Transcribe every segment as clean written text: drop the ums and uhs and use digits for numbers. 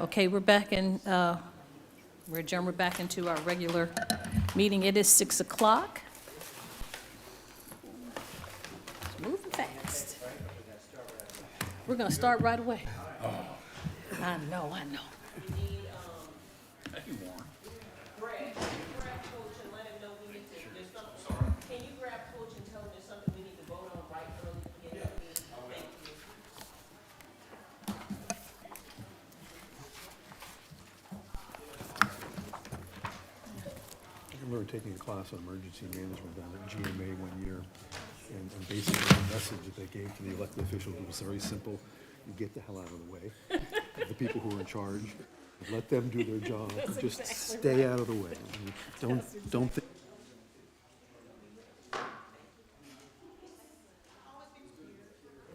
Okay, we're back in, we're adjourned, we're back into our regular meeting. It is 6 o'clock. It's moving fast. We're gonna start right away. I know. Can you grab Coach and tell him there's something we need to vote on right early beginning of the meeting? Thank you. I remember taking a class on emergency management down at GMA one year, and basically the message that they gave to the elected officials was very simple. You get the hell out of the way of the people who are in charge. Let them do their job. Just exactly stay out of the way. Don't think.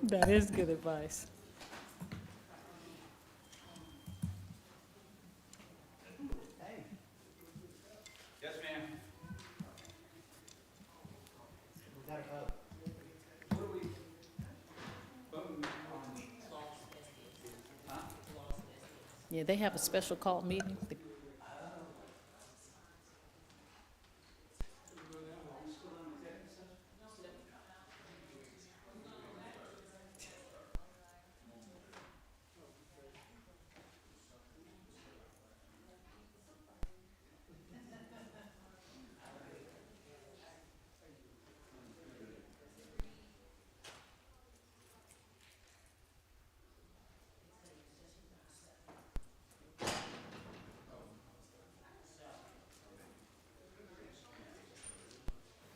That is good advice. Yes, ma'am. Yeah, they have a special call meeting.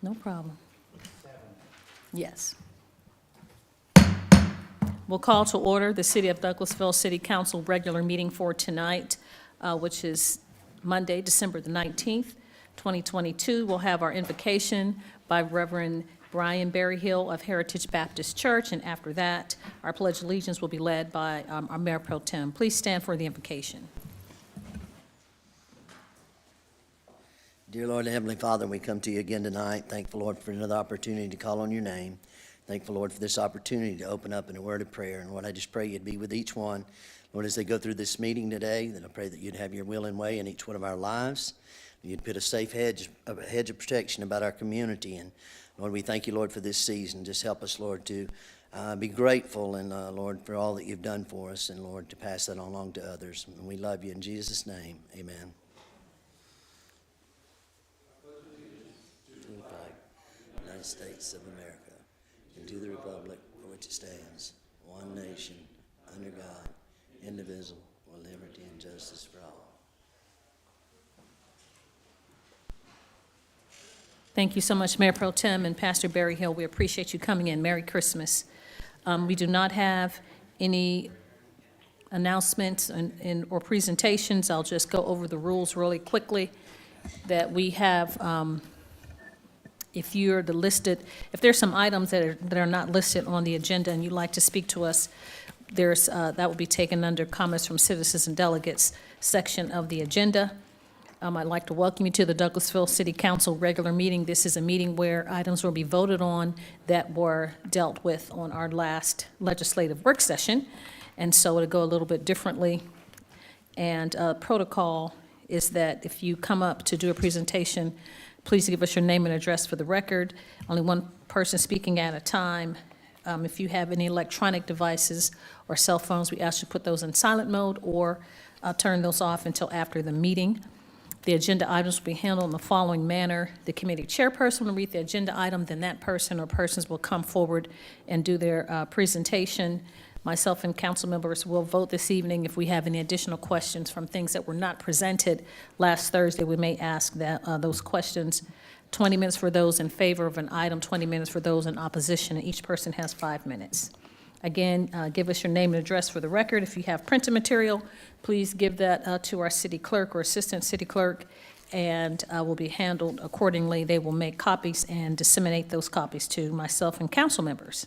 No problem. Yes. We'll call to order the City of Douglasville City Council regular meeting for tonight, which is Monday, December the 19th, 2022. We'll have our invocation by Reverend Brian Berryhill of Heritage Baptist Church, and after that, our Pledge of Allegiance will be led by our Mayor Pro Tem. Please stand for the invocation. Dear Lord and Heavenly Father, we come to you again tonight. Thankful, Lord, for another opportunity to call on your name. Thankful, Lord, for this opportunity to open up in a word of prayer. And Lord, I just pray you'd be with each one. Lord, as they go through this meeting today, then I pray that you'd have your will and way in each one of our lives. You'd put a safe hedge of protection about our community. And Lord, we thank you, Lord, for this season. Just help us, Lord, to be grateful and, Lord, for all that you've done for us. And, Lord, to pass that along to others. And we love you in Jesus' name. Amen. United States of America, and to the republic for which it stands, one nation, under God, indivisible, with liberty and justice for all. Thank you so much, Mayor Pro Tem and Pastor Berryhill. We appreciate you coming in. Merry Christmas. We do not have any announcements or presentations. I'll just go over the rules really quickly that we have. If there's some items that are not listed on the agenda and you'd like to speak to us, that will be taken under comments from citizens and delegates section of the agenda. I'd like to welcome you to the Douglasville City Council regular meeting. This is a meeting where items will be voted on that were dealt with on our last legislative work session, and so it'll go a little bit differently. And protocol is that if you come up to do a presentation, please give us your name and address for the record. Only one person speaking at a time. If you have any electronic devices or cell phones, we ask you to put those in silent mode or turn those off until after the meeting. The agenda items will be handled in the following manner. The committee chairperson will read the agenda item, then that person or persons will come forward and do their presentation. Myself and council members will vote this evening. If we have any additional questions from things that were not presented last Thursday, we may ask those questions. 20 minutes for those in favor of an item, 20 minutes for those in opposition, and each person has 5 minutes. Again, give us your name and address for the record. If you have printed material, please give that to our city clerk or assistant city clerk, and will be handled accordingly. They will make copies and disseminate those copies to myself and council members.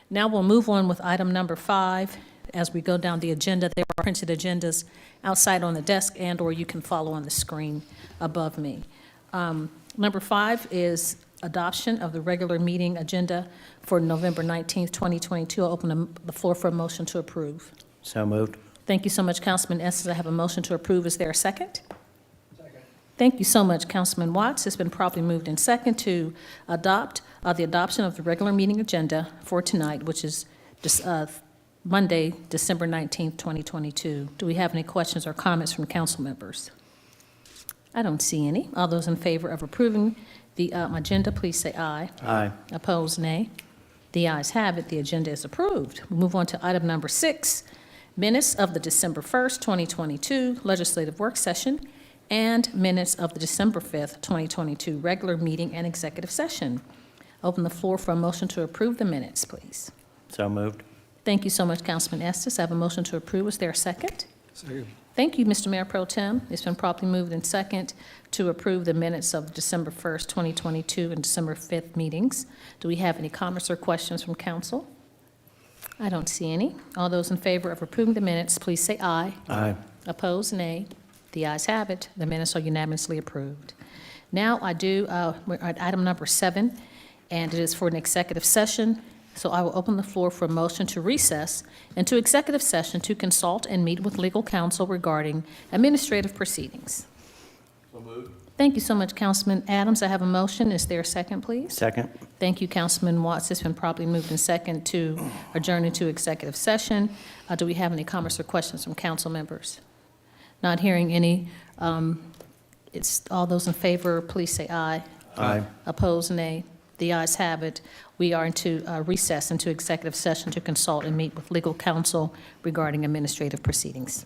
Now we'll move on with item number 5. As we go down the agenda, there are printed agendas outside on the desk and or you can follow on the screen above me. Number 5 is adoption of the regular meeting agenda for November 19th, 2022. I'll open the floor for a motion to approve. So moved. Thank you so much, Councilman Estes. I have a motion to approve. Is there a second? Second. Thank you so much, Councilman Watts. It's been properly moved in second to adopt the adoption of the regular meeting agenda for tonight, which is Monday, December 19th, 2022. Do we have any questions or comments from council members? I don't see any. All those in favor of approving the agenda, please say aye. Aye. Opposed, nay. The ayes have it. The agenda is approved. We move on to item number 6, minutes of the December 1st, 2022 legislative work session and minutes of the December 5th, 2022 regular meeting and executive session. Open the floor for a motion to approve the minutes, please. So moved. Thank you so much, Councilman Estes. I have a motion to approve. Is there a second? Second. Thank you, Mr. Mayor Pro Tem. It's been properly moved in second to approve the minutes of December 1st, 2022 and December 5th meetings. Do we have any comments or questions from council? I don't see any. All those in favor of approving the minutes, please say aye. Aye. Opposed, nay. The ayes have it. The minutes are unanimously approved. Now we're at item number 7, and it is for an executive session. So I will open the floor for a motion to recess into executive session to consult and meet with legal counsel regarding administrative proceedings. So moved. Thank you so much, Councilman Adams. I have a motion. Is there a second, please? Second. Thank you, Councilman Watts. It's been properly moved in second to adjourn into executive session. Do we have any comments or questions from council members? Not hearing any. It's all those in favor, please say aye. Aye. Opposed, nay. The ayes have it. We are into recess into executive session to consult and meet with legal counsel regarding administrative proceedings.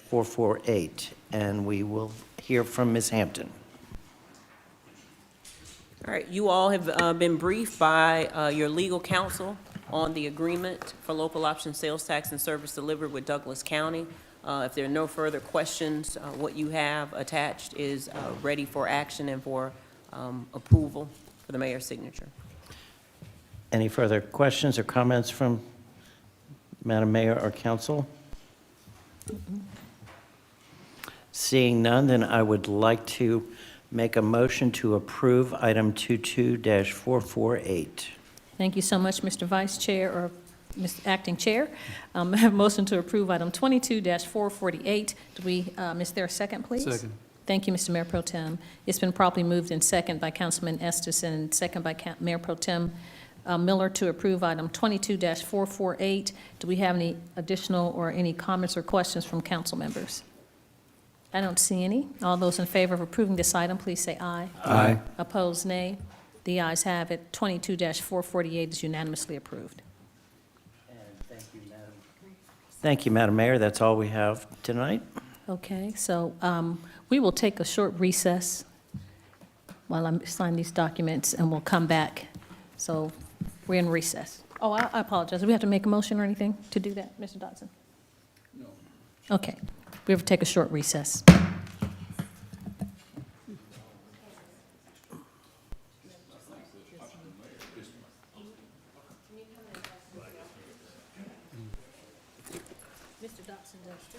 448, and we will hear from Ms. Hampton. All right, you all have been briefed by your legal counsel on the agreement for local option sales tax and service delivered with Douglas County. If there are no further questions, what you have attached is ready for action and for approval for the mayor's signature. Any further questions or comments from Madam Mayor or council? Seeing none, then I would like to make a motion to approve item 22-448. Thank you so much, Mr. Vice Chair, or Mr. Acting Chair. I have a motion to approve item 22-448. Do we, is there a second, please? Second. Thank you, Mr. Mayor Pro Tem. It's been properly moved in second by Councilman Estes and second by Mayor Pro Tem Miller to approve item 22-448. Do we have any additional or any comments or questions from council members? I don't see any. All those in favor of approving this item, please say aye. Aye. Opposed, nay. The ayes have it. 22-448 is unanimously approved. Thank you, Madam Mayor. That's all we have tonight. Okay, so we will take a short recess while I sign these documents, and we'll come back. So we're in recess. Oh, I apologize. Do we have to make a motion or anything to do that, Mr. Dodson? No. Okay, we have to take a short recess. Mr. Dodson does too.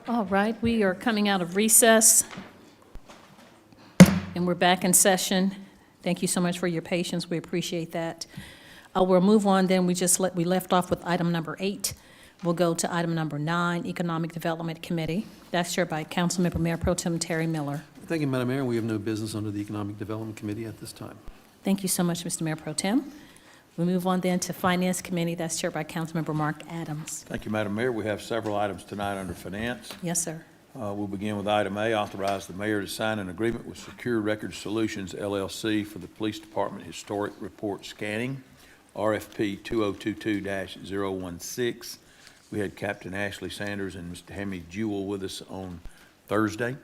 All right, we are coming out of recess, and we're back in session. Thank you so much for your patience. We appreciate that. We'll move on then. We left off with item number 8. We'll go to item number 9, Economic Development Committee. That's chaired by Councilmember Mayor Pro Tem Terry Miller. Thank you, Madam Mayor. We have no business under the Economic Development Committee at this time. Thank you so much, Mr. Mayor Pro Tem. We move on then to Finance Committee. That's chaired by Councilmember Mark Adams. Thank you, Madam Mayor. We have several items tonight under Finance. Yes, sir. We'll begin with item A, authorize the mayor to sign an agreement with Secure Record Solutions LLC for the Police Department Historic Report Scanning, RFP 2022-016. We had Captain Ashley Sanders and Mr. Hammy Jewell with us on Thursday.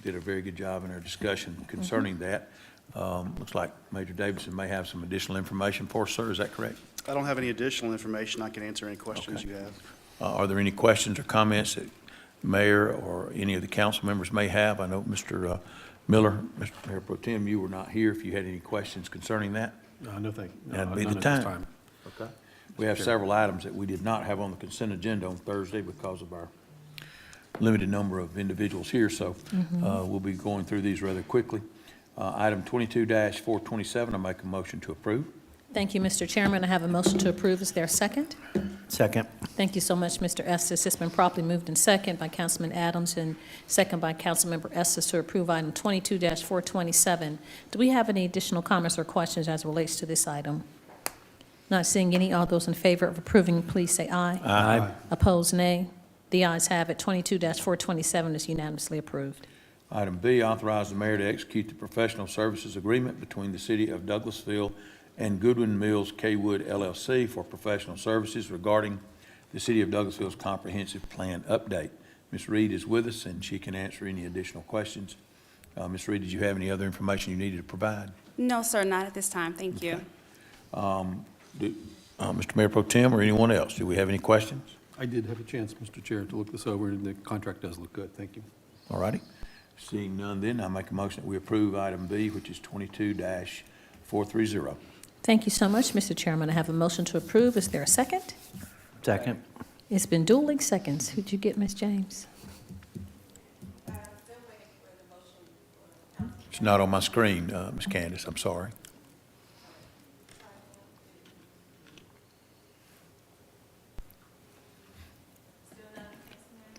Did a very good job in our discussion concerning that. Looks like Major Davidson may have some additional information for us, sir. Is that correct? I don't have any additional information. I can answer any questions Okay. you have. Are there any questions or comments that Mayor or any of the council members may have? I know Mr. Miller, Mr. Mayor Pro Tem, you were not here. If you had any questions concerning that, No, thank you. No, that'd be none the at this time. Okay. We have several items that we did not have on the consent agenda on Thursday because of our limited number of individuals here, so we'll be going through these rather quickly. Item 22-427, I make a motion to approve. Thank you, Mr. Chairman. I have a motion to approve. Is there a second? Second. Thank you so much, Mr. Estes. It's been properly moved in second by Councilman Adams and second by Councilmember Estes to approve item 22-427. Do we have any additional comments or questions as it relates to this item? Not seeing any. All those in favor of approving, please say aye. Aye. Opposed, nay. The ayes have it. 22-427 is unanimously approved. Item B, authorize the mayor to execute the professional services agreement between the city of Douglasville and Goodwin Mills Kaywood LLC for professional services regarding the city of Douglasville's comprehensive plan update. Ms. Reed is with us, and she can answer any additional questions. Ms. Reed, did you have any other information you needed to provide? No, sir, not at this time. Thank you. Mr. Mayor Pro Tem or anyone else, do we have any questions? I did have a chance, Mr. Chair, to look this over, and the contract does look good. Thank you. All righty. Seeing none, then I make a motion that we approve item B, which is 22-430. Thank you so much, Mr. Chairman. I have a motion to approve. Is there a second? Second. It's been duly seconds. Who'd you get, Ms. James? It's not on my screen, Ms. Candace, I'm sorry.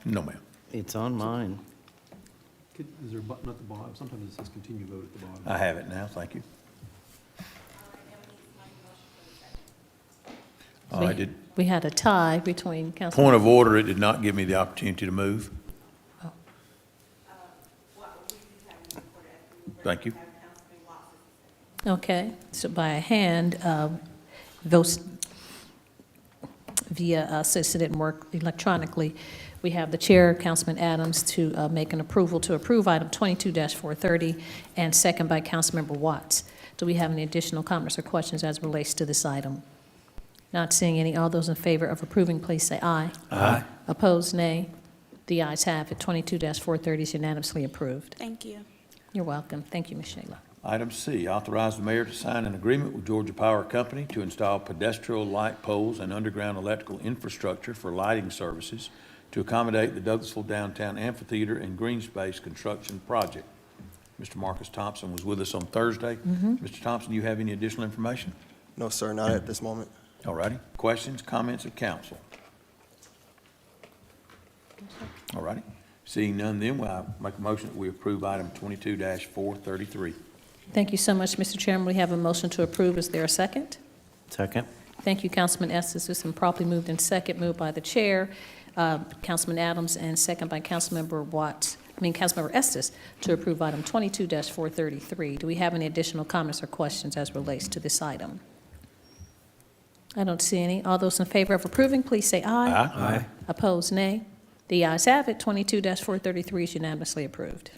No, ma'am. It's on mine. Is there a button at the bottom? Sometimes it says continue vote at the bottom. I have it now, thank you. I did, We had a tie between Councilman. point of order, it did not give me the opportunity to move. Thank you. Okay, so by a hand, votes via, since it didn't work electronically, we have the chair, Councilman Adams, to make an approval to approve item 22-430, and second by Councilmember Watts. Do we have any additional comments or questions as it relates to this item? Not seeing any. All those in favor of approving, please say aye. Aye. Opposed, nay. The ayes have it. 22-430 is unanimously approved. Thank you. You're welcome. Thank you, Ms. Shayla. Item C, authorize the mayor to sign an agreement with Georgia Power Company to install pedestrian light poles and underground electrical infrastructure for lighting services to accommodate the Douglasville Downtown Amphitheater and Green Space construction project. Mr. Marcus Thompson was with us on Thursday. Mr. Thompson, do you have any additional information? No, sir, not at this moment. All righty. Questions, comments of council? All righty. Seeing none, then I make a motion that we approve item 22-433. Thank you so much, Mr. Chairman. We have a motion to approve. Is there a second? Second. Thank you, Councilman Estes. It's been properly moved in second, moved by the chair, Councilman Adams, and second by Councilmember Estes, to approve item 22-433. Do we have any additional comments or questions as relates to this item? I don't see any. All those in favor of approving, please say aye. Aye. Opposed, nay. The ayes have it. 22-433 is unanimously approved.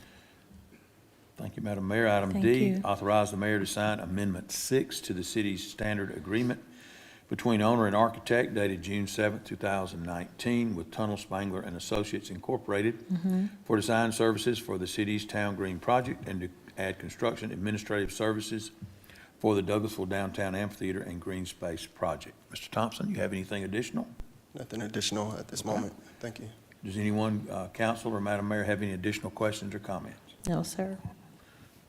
Thank you, Madam Mayor. Item Thank D, you. authorize the mayor to sign Amendment 6 to the city's standard agreement between owner and architect dated June 7, 2019, with Tunnel Spangler and Associates Incorporated for design services for the city's Town Green project and to add construction administrative services for the Douglasville Downtown Amphitheater and Green Space project. Mr. Thompson, you have anything additional? Nothing additional at this moment. Thank you. Does anyone, council or Madam Mayor, have any additional questions or comments? No, sir.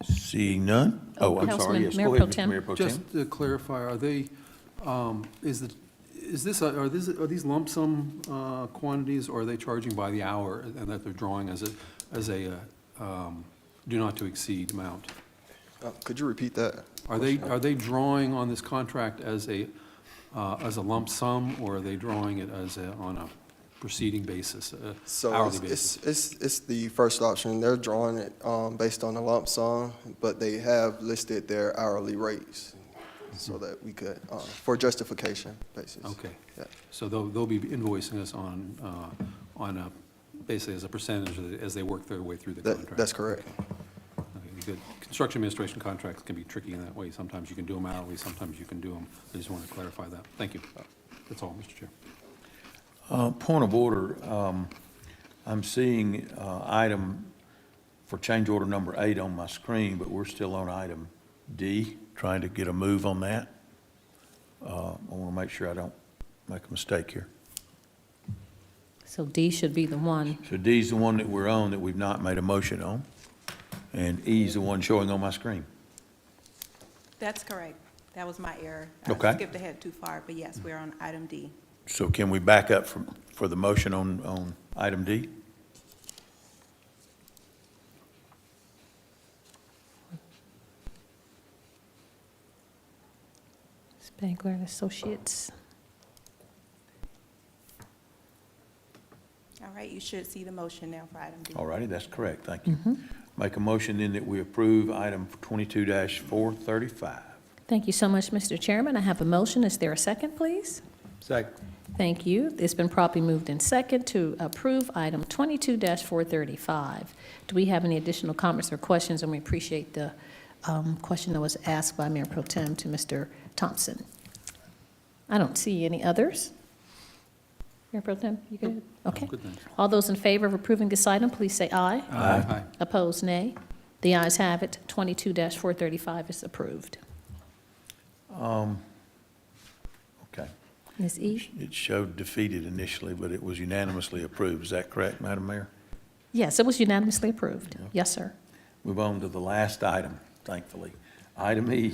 Seeing none? Oh, I'm sorry, Councilman, yes, Mayor go Pro ahead, Mr. Tem. Mayor Pro Tem. Just to clarify, are they, are these lump sum quantities, or are they charging by the hour and that they're drawing as a do not to exceed amount? Could you repeat that? Are they drawing on this contract as a lump sum, or are they drawing it on a proceeding basis, So hourly basis? it's the first option. They're drawing it based on a lump sum, but they have listed their hourly rates so that we could, for justification basis. Okay. Yeah. So they'll be invoicing us on a, basically as a percentage as they work their way through the contract? That's correct. Okay, good. Construction administration contracts can be tricky in that way. Sometimes you can do them hourly, sometimes you can do them. I just want to clarify that. Thank you. That's all, Mr. Chair. Point of order, I'm seeing item for change order number 8 on my screen, but we're still on item D, trying to get a move on that. I want to make sure I don't make a mistake here. So D should be the one. So D's the one that we're on that we've not made a motion on, and E's the one showing on my screen. That's correct. That was my error. Okay. I skipped ahead too far, but yes, we're on item D. So can we back up for the motion on item D? Spangler and Associates. All right, you should see the motion now for item D. All righty, that's correct, thank you. Make a motion then that we approve item 22-435. Thank you so much, Mr. Chairman. I have a motion. Is there a second, please? Second. Thank you. It's been properly moved in second to approve item 22-435. Do we have any additional comments or questions? And we appreciate the question that was asked by Mayor Pro Tem to Mr. Thompson. I don't see any others. Mayor Pro Tem, you good? Okay. Good, thanks. All those in favor of approving this item, please say aye. Aye. Opposed, nay. The ayes have it. 22-435 is approved. Okay. Ms. E? It showed defeated initially, but it was unanimously approved. Is that correct, Madam Mayor? Yes, it was unanimously approved. Yes, sir. Move on to the last item, thankfully. Item E,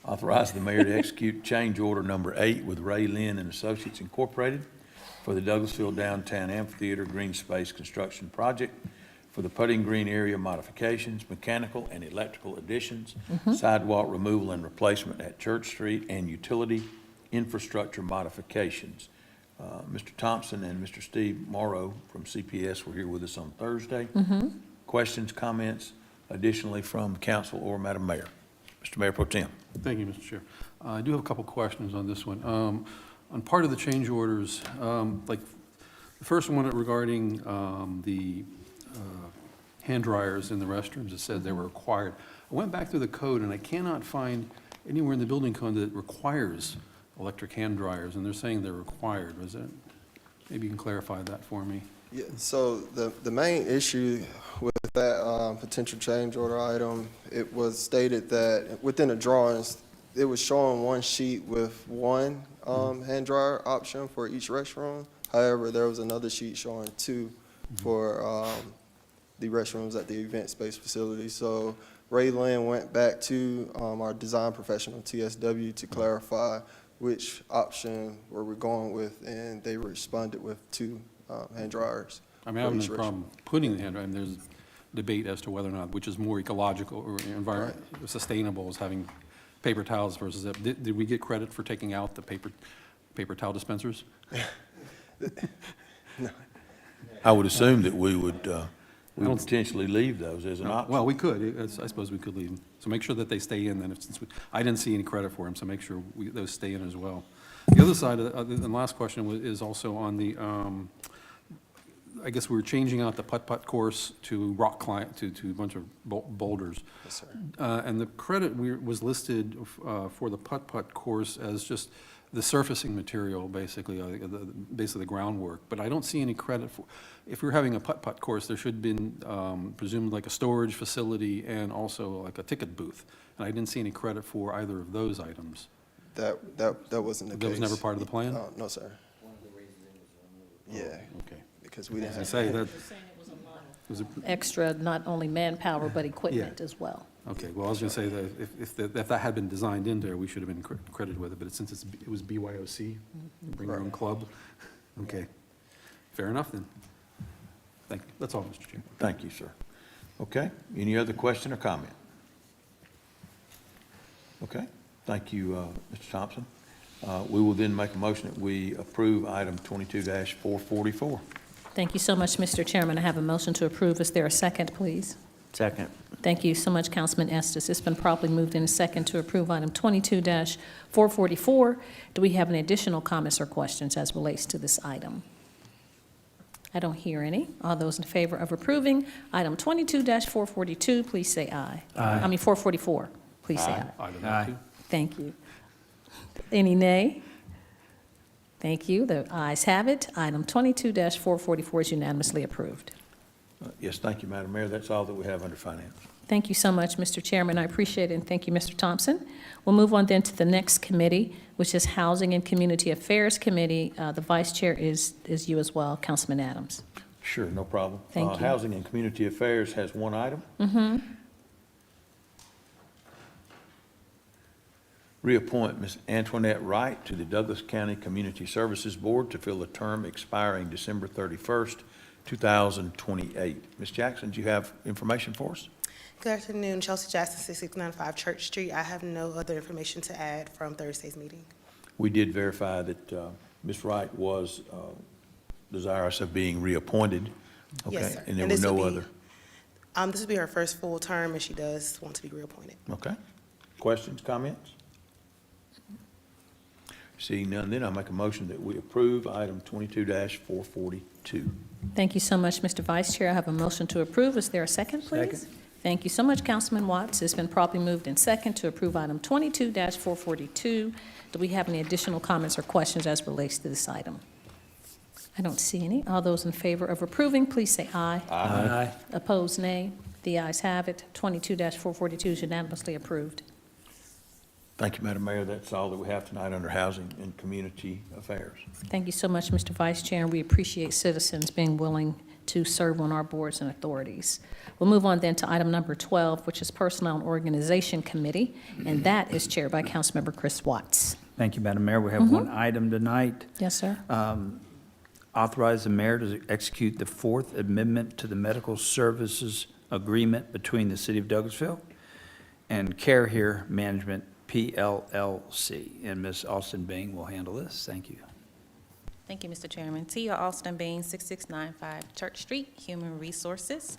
authorize the mayor to execute change order number 8 with Ray Lynn and Associates Incorporated for the Douglasville Downtown Amphitheater Green Space Construction Project for the Putting Green area modifications, mechanical and electrical additions, sidewalk removal and replacement at Church Street, and utility infrastructure modifications. Mr. Thompson and Mr. Steve Morrow from CPS were here with us on Thursday. Questions, comments, additionally from council or Madam Mayor? Mr. Mayor Pro Tem. Thank you, Mr. Chair. I do have a couple questions on this one. On part of the change orders, like the first one regarding the hand dryers in the restrooms, it said they were required. I went back through the code, and I cannot find anywhere in the building code that requires electric hand dryers, and they're saying they're required. Was that, maybe you can clarify that for me? Yeah, so the main issue with that potential change order item, it was stated that within the drawings, it was showing one sheet with one hand dryer option for each restroom. However, there was another sheet showing 2 for the restrooms at the event space facility. So Ray Lynn went back to our design professional, TSW, to clarify which option were we going with, and they responded with 2 hand dryers. I mean, I have no problem putting the hand dryer, and there's debate as to whether or not, which is more ecological or sustainable, as having paper towels versus, did we get credit for taking out the paper towel dispensers? I would assume that we would potentially leave those as an option. Well, we could, I suppose we could leave them. So make sure that they stay in then, I didn't see any credit for them, so make sure those stay in as well. The other side, the last question is also on the, I guess we were changing out the putt-putt course to rock climb, to a bunch of boulders. Yes, sir. And the credit was listed for the putt-putt course as just the surfacing material, basically, basically the groundwork. But I don't see any credit for, if we're having a putt-putt course, there should have been presumed like a storage facility and also like a ticket booth. And I didn't see any credit for either of those items. That wasn't the case. That was never part of the plan? No, sir. Yeah. Okay. because we didn't As I have. say, that was a, Extra, not only manpower, but equipment Yeah. as well. okay, well, I was gonna say that if that had been designed in there, we should have been credited with it, but since it was BYOC, bring your own club, okay. Fair enough then. Thank you. That's all, Mr. Chair. Thank you, sir. Okay, any other question or comment? Okay, thank you, Mr. Thompson. We will then make a motion that we approve item 22-444. Thank you so much, Mr. Chairman. I have a motion to approve. Is there a second, please? Second. Thank you so much, Councilman Estes. It's been properly moved in a second to approve item 22-444. Do we have any additional comments or questions as relates to this item? I don't hear any. All those in favor of approving item 22-442, please say aye. I mean 444, please say aye. Item number 2. Thank you. Any nay? Thank you. The ayes have it. Item 22-444 is unanimously approved. Yes, thank you, Madam Mayor. That's all that we have under finance. Thank you so much, Mr. Chairman. I appreciate it, and thank you, Mr. Thompson. We'll move on then to the next committee, which is Housing and Community Affairs Committee. The vice chair is you as well, Councilman Adams. Sure, no problem. Thank you. Housing and Community Affairs has one item. Reappoint Ms. Antoinette Wright to the Douglas County Community Services Board to fill a term expiring December 31st, 2028. Ms. Jackson, do you have information for us? Good afternoon, Chelsea Jackson, 6695 Church Street. I have no other information to add from Thursday's meeting. We did verify that Ms. Wright was desirous of being reappointed. Okay, Yes, sir. and there And were this will no be- other. This will be her first full term, and she does want to be reappointed. Okay. Questions, comments? Seeing none, then I'll make a motion that we approve item 22-442. Thank you so much, Mr. Vice Chair. I have a motion to approve. Is there a second, please? Thank you so much, Councilman Watts. It's been properly moved in second to approve item 22-442. Do we have any additional comments or questions as relates to this item? I don't see any. All those in favor of approving, please say aye. Aye. Opposed, nay. The ayes have it. 22-442 is unanimously approved. Thank you, Madam Mayor. That's all that we have tonight under Housing and Community Affairs. Thank you so much, Mr. Vice Chair, and we appreciate citizens being willing to serve on our boards and authorities. We'll move on then to item number 12, which is Personnel and Organization Committee, and that is chaired by Councilmember Chris Watts. Thank you, Madam Mayor. We have one item tonight. Yes, sir. Authorize the mayor to execute the Fourth Amendment to the Medical Services Agreement between the City of Douglasville and Care Here Management, PLLC. And Ms. Austin Bing will handle this. Thank you. Thank you, Mr. Chairman. Tia Austin Bain, 6695 Church Street, Human Resources.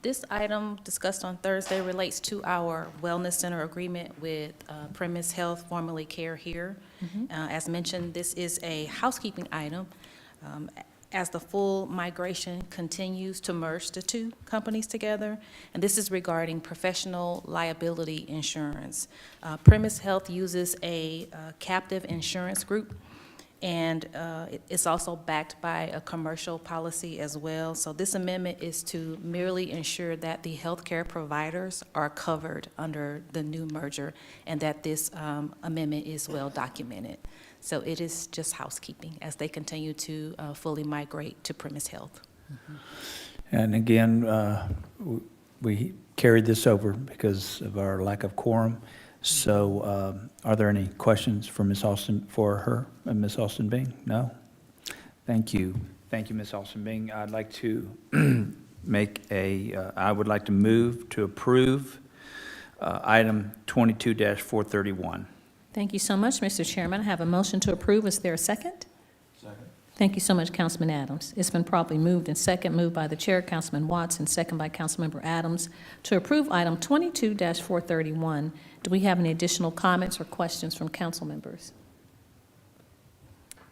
This item discussed on Thursday relates to our Wellness Center agreement with Premise Health, formerly Care Here. As mentioned, this is a housekeeping item. As the full migration continues to merge the two companies together, and this is regarding professional liability insurance. Premise Health uses a captive insurance group, and it's also backed by a commercial policy as well. So this amendment is to merely ensure that the healthcare providers are covered under the new merger, and that this amendment is well documented. So it is just housekeeping as they continue to fully migrate to Premise Health. And again, we carried this over because of our lack of quorum. So are there any questions for Ms. Austin, for her, Ms. Austin Bing? No? Thank you. Thank you, Ms. Austin Bing. I'd like to I would like to move to approve item 22-431. Thank you so much, Mr. Chairman. I have a motion to approve. Is there a second? Second. Thank you so much, Councilman Adams. It's been properly moved and second, moved by the chair, Councilman Watts, and second by Councilmember Adams, to approve item 22-431. Do we have any additional comments or questions from council members?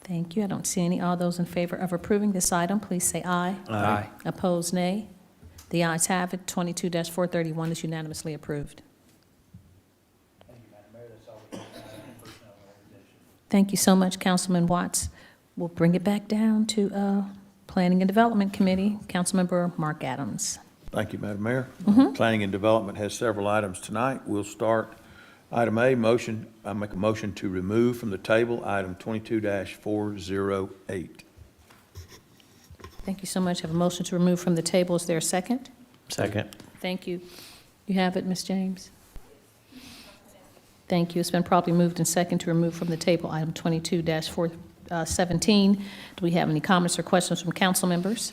Thank you. I don't see any. All those in favor of approving this item, please say aye. Aye. Opposed, nay. The ayes have it. 22-431 is unanimously approved. Thank you so much, Councilman Watts. We'll bring it back down to Planning and Development Committee. Councilmember Mark Adams. Thank you, Madam Mayor. Planning and Development has several items tonight. We'll start item A, motion. I make a motion to remove from the table item 22-408. Thank you so much. Have a motion to remove from the table. Is there a second? Second. Thank you. You have it, Ms. James? Thank you. It's been properly moved and second to remove from the table item 22-417. Do we have any comments or questions from council members?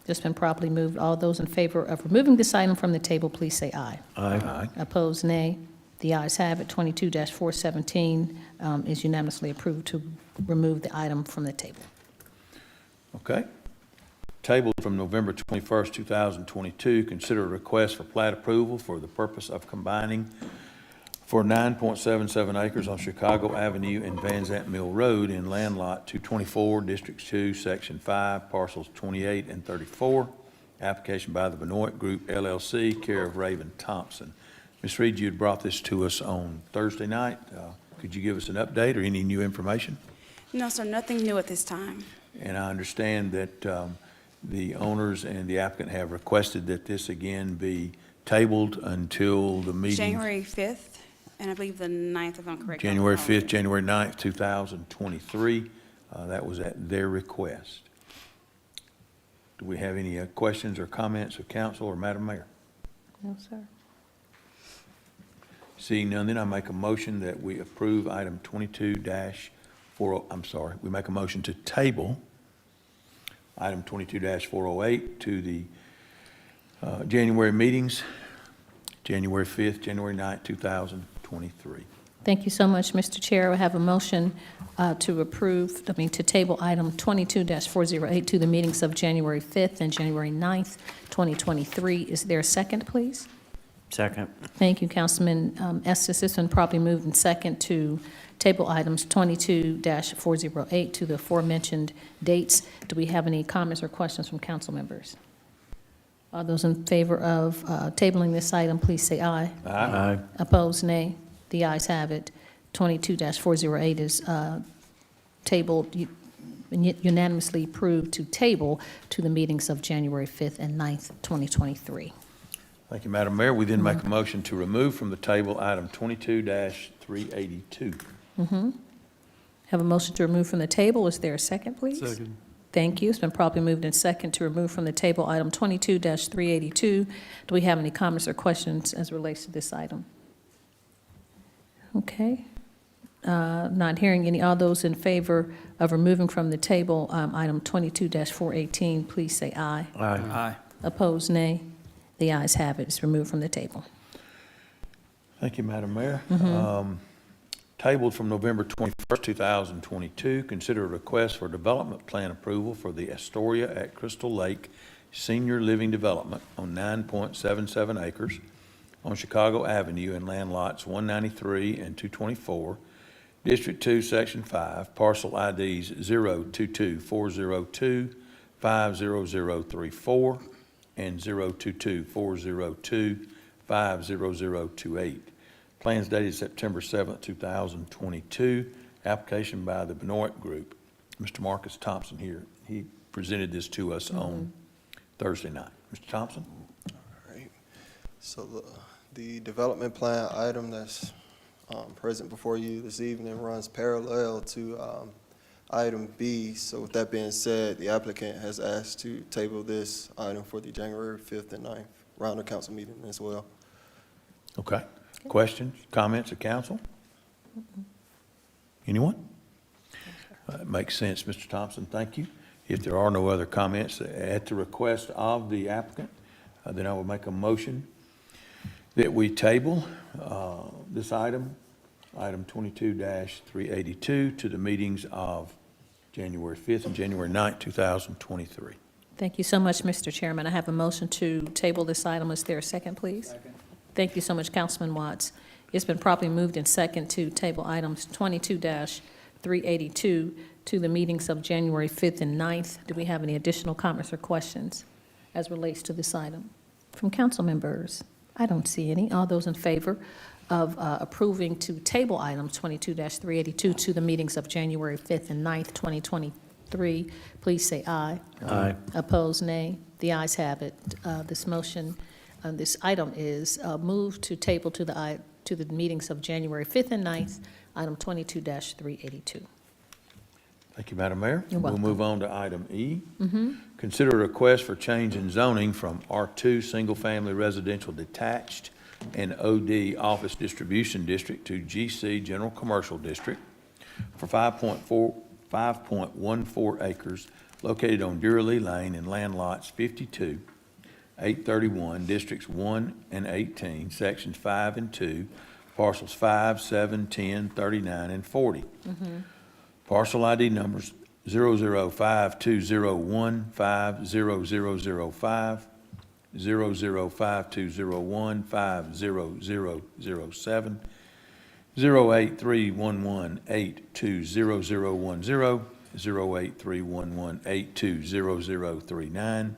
It's been properly moved. All those in favor of removing this item from the table, please say aye. Aye. Opposed, nay. The ayes have it. 22-417 is unanimously approved to remove the item from the table. Okay. Tabled from November 21st, 2022, consider a request for plat approval for the purpose of combining for 9.77 acres on Chicago Avenue and Van Zant Mill Road in land lot 224, District 2, Section 5, parcels 28 and 34. Application by the Benoit Group LLC, care of Raven Thompson. Ms. Reed, you had brought this to us on Thursday night. Could you give us an update or any new information? No, sir, nothing new at this time. And I understand that the owners and the applicant have requested that this again be tabled until the meeting. January 5th, and I believe the 9th, if I'm correct. January 5th, January 9th, 2023. That was at their request. Do we have any questions or comments of council or Madam Mayor? No, sir. Seeing none, then I make a motion that we approve item 22-40, we make a motion to table item 22-408 to the January meetings, January 5th, January 9th, 2023. Thank you so much, Mr. Chair. I have a motion to table item 22-408 to the meetings of January 5th and January 9th, 2023. Is there a second, please? Second. Thank you, Councilman Estes. It's been properly moved and second to table items 22-408 to the aforementioned dates. Do we have any comments or questions from council members? All those in favor of tabling this item, please say aye. Aye. Opposed, nay. The ayes have it. 22-408 is tabled, unanimously approved to table to the meetings of January 5th and 9th, 2023. Thank you, Madam Mayor. We then make a motion to remove from the table item 22-382. Have a motion to remove from the table. Is there a second, please? Second. Thank you. It's been properly moved and second to remove from the table item 22-382. Do we have any comments or questions as relates to this item? Okay. Not hearing any. All those in favor of removing from the table item 22-418, please say aye. Aye. Opposed, nay. The ayes have it. It's removed from the table. Thank you, Madam Mayor. Tabled from November 21st, 2022, consider a request for development plan approval for the Astoria at Crystal Lake Senior Living Development on 9.77 acres on Chicago Avenue in land lots 193 and 224, District 2, Section 5, parcel IDs 022-402-50034 and 022-402-50028. Plans dated September 7th, 2022. Application by the Benoit Group. Mr. Marcus Thompson here. He presented this to us on Thursday night. Mr. Thompson? All right. So the development plan item that's present before you this evening runs parallel to item B. So with that being said, the applicant has asked to table this item for the January 5th and 9th round of council meeting as well. Okay. Questions, comments of council? Anyone? Makes sense, Mr. Thompson. Thank you. If there are no other comments at the request of the applicant, then I will make a motion that we table this item 22-382, to the meetings of January 5th and January 9th, 2023. Thank you so much, Mr. Chairman. I have a motion to table this item. Is there a second, please? Second. Thank you so much, Councilman Watts. It's been properly moved and second to table items 22-382 to the meetings of January 5th and 9th. Do we have any additional comments or questions as relates to this item from council members? I don't see any. All those in favor of approving to table items 22-382 to the meetings of January 5th and 9th, 2023, please say aye. Aye. Opposed, nay. The ayes have it. This item is moved to table to the meetings of January 5th and 9th, item 22-382. Thank you, Madam Mayor. You're welcome. We'll move on to item E. Consider a request for change in zoning from R2 Single Family Residential Detached and OD Office Distribution District to GC General Commercial District for 5.14 acres located on Duralee Lane in land lots 52, 831, Districts 1 and 18, Sections 5 and 2, parcels 5, 7, 10, 39, and 40. Parcel ID numbers 00520150005, 00520150007, 08311820010, 08311820039,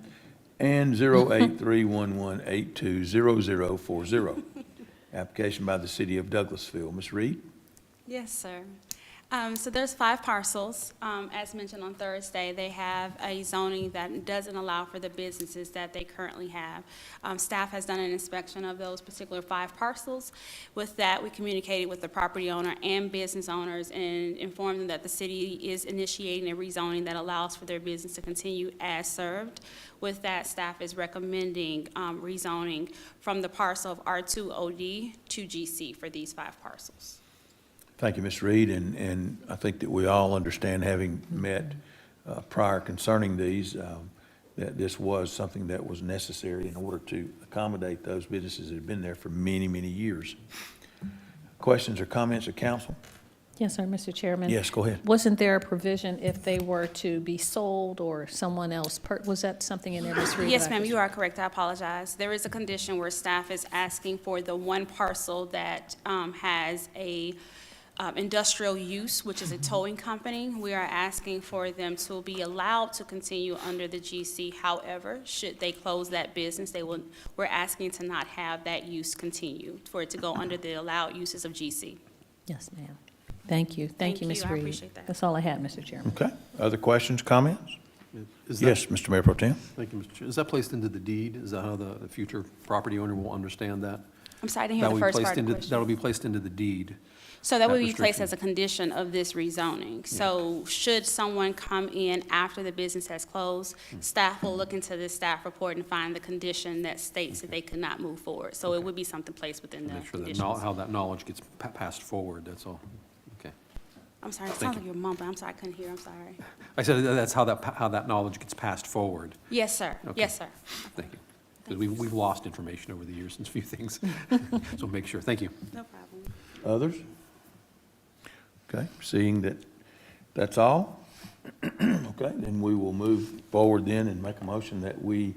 and 08311820040. Application by the City of Douglasville. Ms. Reed? Yes, sir. So there's 5 parcels. As mentioned on Thursday, they have a zoning that doesn't allow for the businesses that they currently have. Staff has done an inspection of those particular 5 parcels. With that, we communicated with the property owner and business owners and informed them that the city is initiating a rezoning that allows for their business to continue as served. With that, staff is recommending rezoning from the parcel of R2OD to GC for these 5 parcels. Thank you, Ms. Reed, and I think that we all understand, having met prior concerning these, that this was something that was necessary in order to accommodate those businesses that have been there for many, many years. Questions or comments of council? Yes, sir, Mr. Chairman. Yes, go ahead. Wasn't there a provision if they were to be sold or someone else, was that something in there, Ms. Reed? Yes, ma'am, you are correct. I apologize. There is a condition where staff is asking for the one parcel that has a industrial use, which is a towing company. We are asking for them to be allowed to continue under the GC. However, should they close that business, we're asking to not have that use continue, for it to go under the allowed uses of GC. Yes, ma'am. Thank you. Thank you, Ms. I Reed. appreciate that. That's all I had, Mr. Chairman. Okay. Other questions, comments? Is that- Yes, Mr. Mayor Pro Tem. Thank you, Mr. Chair. Is that placed into the deed? Is that how the future property owner will understand that? I'm sorry, I didn't That hear will the be first placed part of the into- question. That'll be placed into the deed. So that would that be placed restriction. as a condition of this rezoning. So should someone come in after the business has closed, staff will look into the staff report and find the condition that states that they could not move forward. So it would be something placed within the Make sure that conditions. how that knowledge gets passed forward, that's all. Okay. I'm sorry, it Thank sounds you. like you're mumbling. I'm sorry, I couldn't hear. I'm sorry. I said that's how that knowledge gets passed forward. Yes, sir. Okay. Yes, sir. Thank you. Because we've lost information over the years since a few things. So make sure. Thank you. No problem. Others? Okay, seeing that that's all, okay, then we will move forward then and make a motion that we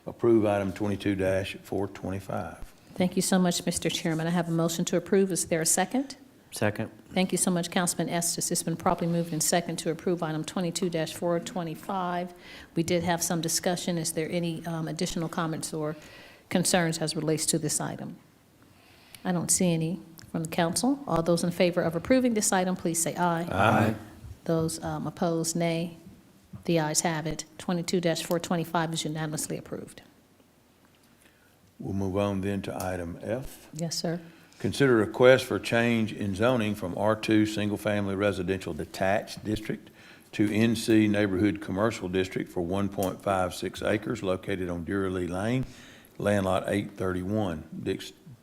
approve item 22-425. Thank you so much, Mr. Chairman. I have a motion to approve. Is there a second? Second. Thank you so much, Councilman Estes. It's been properly moved in second to approve item 22-425. We did have some discussion. Is there any additional comments or concerns as relates to this item? I don't see any from the council. All those in favor of approving this item, please say aye. Aye. Those opposed, nay. The ayes have it. 22-425 is unanimously approved. We'll move on then to item F. Yes, sir. Consider a request for change in zoning from R2 Single Family Residential Detached District to NC Neighborhood Commercial District for 1.56 acres located on Duralee Lane, land lot 831,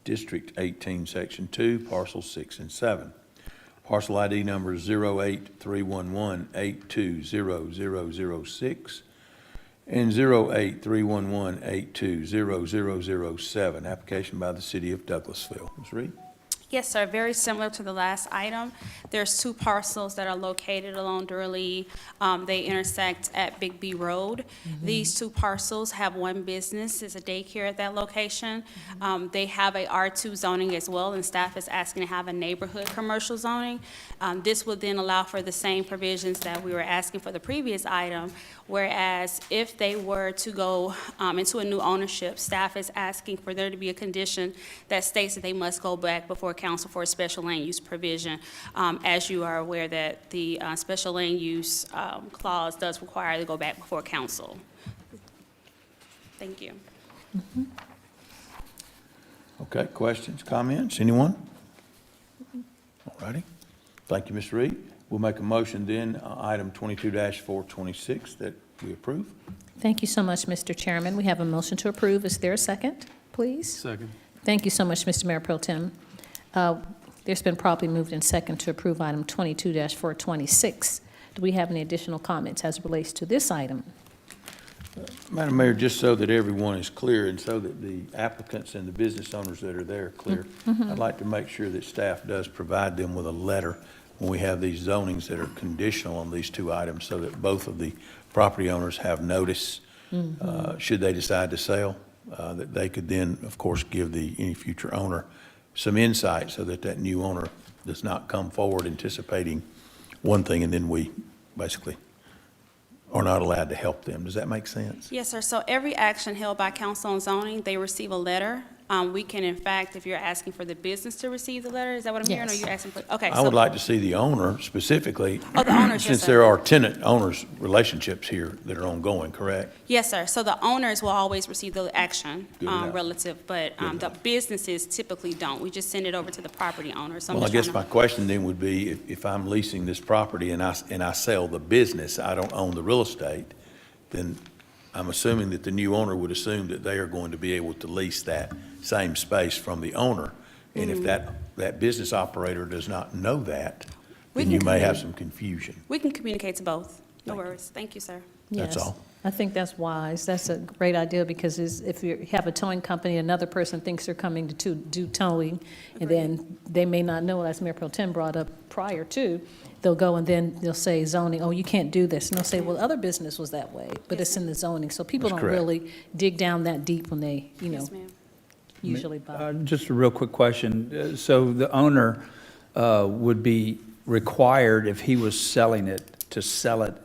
District 18, Section 2, parcels 6 and 7. Parcel ID number 08311820006 and 08311820007. Application by the City of Douglasville. Ms. Reed? Yes, sir. Very similar to the last item. There's 2 parcels that are located along Duralee. They intersect at Bigby Road. These 2 parcels have one business. It's a daycare at that location. They have a R2 zoning as well, and staff is asking to have a neighborhood commercial zoning. This would then allow for the same provisions that we were asking for the previous item, whereas if they were to go into a new ownership, staff is asking for there to be a condition that states that they must go back before council for a special land use provision. As you are aware that the special land use clause does require to go back before council. Thank you. Okay, questions, comments, anyone? All righty. Thank you, Ms. Reed. We'll make a motion then, item 22-426, that we approve. Thank you so much, Mr. Chairman. We have a motion to approve. Is there a second, please? Second. Thank you so much, Mr. Mayor Pro Tem. There's been properly moved in second to approve item 22-426. Do we have any additional comments as it relates to this item? Madam Mayor, just so that everyone is clear and so that the applicants and the business owners that are there are clear, I'd like to make sure that staff does provide them with a letter when we have these zonings that are conditional on these two items, so that both of the property owners have notice, should they decide to sell, that they could then, of course, give any future owner some insight, so that that new owner does not come forward anticipating one thing and then we basically are not allowed to help them. Does that make sense? Yes, sir. So every action held by council on zoning, they receive a letter. We can, in fact, if you're asking for the business to receive the letter, is that what I'm hearing? Or Yes. you're asking for, okay. I would like to see the owner specifically. Oh, the owners, yes, Since sir. there are tenant-owners relationships here that are ongoing, correct? Yes, sir. So the owners will always receive the action Good enough. relative, but Good the enough. businesses typically don't. We just send it over to the property owner. So I'm Well, I just guess trying my to- question then would be, if I'm leasing this property and I sell the business, I don't own the real estate, then I'm assuming that the new owner would assume that they are going to be able to lease that same space from the owner. And if that business operator does not know that, We then you can may have communicate. some confusion. We can communicate to both. No worries. Thank you, sir. That's Yes. all. I think that's wise. That's a great idea, because if you have a towing company, another person thinks they're coming to do towing, and then they may not know, as Mayor Pro Tem brought up prior to, they'll go and then they'll say zoning, oh, you can't do this. And they'll say, well, other business was that way, but it's in the zoning. So people That's don't correct. really dig down that deep when they, Yes, ma'am. usually buy. Just a real quick question. So the owner would be required, if he was selling it, to sell it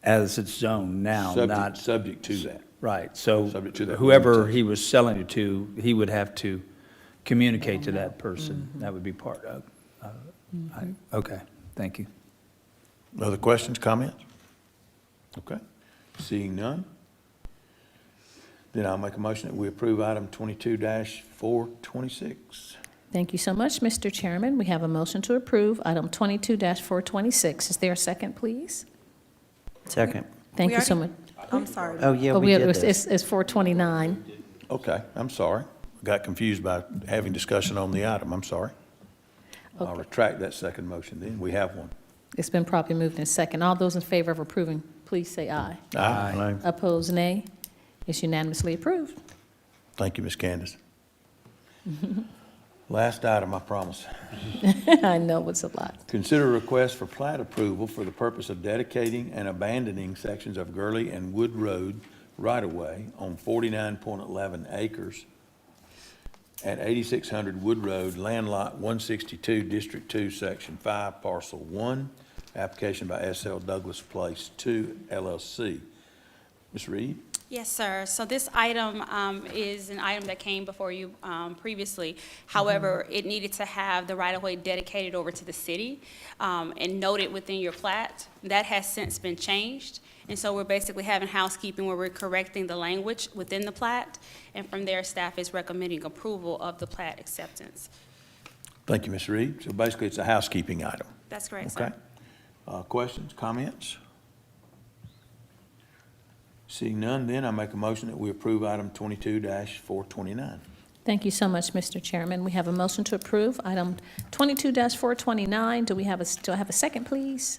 as it's zoned now, not... Subject to that. Right, so Subject to that whoever limitation. he was selling it to, he would have to communicate to that person. That would be part of, okay, thank you. Other questions, comments? Okay. Seeing none, then I'll make a motion that we approve item 22-426. Thank you so much, Mr. Chairman. We have a motion to approve item 22-426. Is there a second, please? Second. Thank We you so much. already- I'm sorry. Oh, yeah, Oh, we did it's- this. It's 429. Okay, I'm sorry. Got confused by having discussion on the item. I'm sorry. I'll Okay. retract that second motion then. We have one. It's been properly moved in second. All those in favor of approving, please say aye. Aye. Opposed, nay. It's unanimously approved. Thank you, Ms. Candace. Last item, I promise. I know it's a lot. Consider a request for plat approval for the purpose of dedicating and abandoning sections of Gurley and Wood Road right-of-way on 49.11 acres at 8600 Wood Road, land lot 162, District 2, Section 5, Parcel 1, application by S.L. Douglas Place 2 LLC. Ms. Reed? Yes, sir. So this item is an item that came before you previously. However, it needed to have the right-of-way dedicated over to the city and noted within your plat. That has since been changed. And so we're basically having housekeeping where we're correcting the language within the plat. And from there, staff is recommending approval of the plat acceptance. Thank you, Ms. Reed. So basically, it's a housekeeping item. That's correct, sir. Okay. Questions, comments? Seeing none, then I make a motion that we approve item 22-429. Thank you so much, Mr. Chairman. We have a motion to approve item 22-429. Do I have a second, please?